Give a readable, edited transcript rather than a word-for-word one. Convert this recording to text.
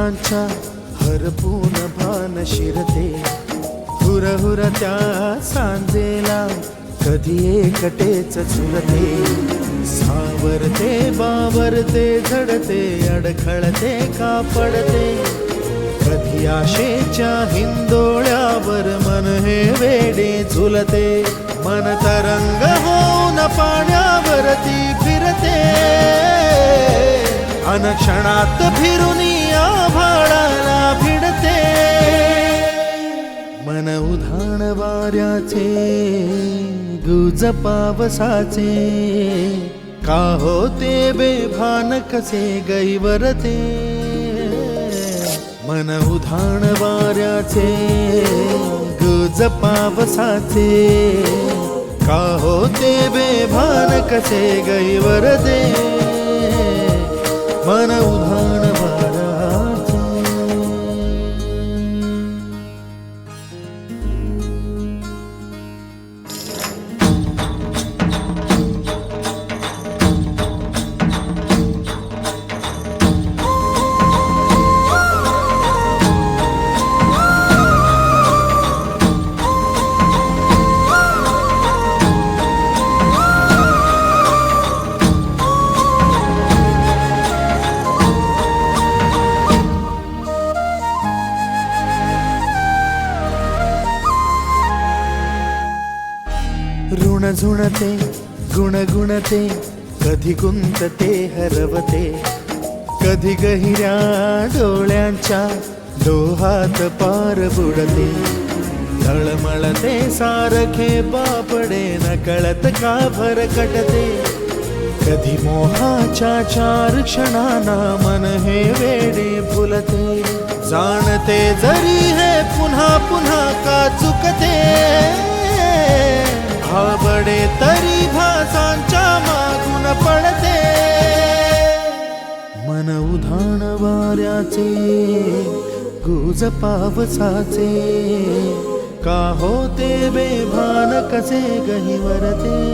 फुलांच्या हरपून भान शिरते, हुरहुर त्या सांजेला कधी एकटेच झुलते. सावरते बावरते झडते, अडखळते का पडते, कधी आशेच्या हिंदोळ्यावर मन हे वेडे झुलते. मन तरंग होऊन पाण्यावरती फिरते, अनक्षणात फिरून आभाळाला भिडते. मन उधाण वाऱ्याचे, गुज पावसाचे, का होते बेभान कसे गैवरते. मन उधाण वाऱ्याचे, गुज पावसाचे, का होते बेभान कसे गैवरते. मन उधाण वाऱ्याचे. ऋण झुणते गुणगुणते, कधी गुंतते हरवते, कधी गहिऱ्या डोळ्यांच्या डोहात पार बुडते. तळमळते सारखे बापडे, नकळत का भरकटते, कधी मोहाच्या चार क्षणांना मन हे वेडे फुलते. जाणते जरी हे पुन्हा पुन्हा का चुकते, भाबडे तरी भासांच्या मागून पडते. मन उधाण वाऱ्याचे, गुज पावसाचे, का होते बेभान कसे गहिवरते.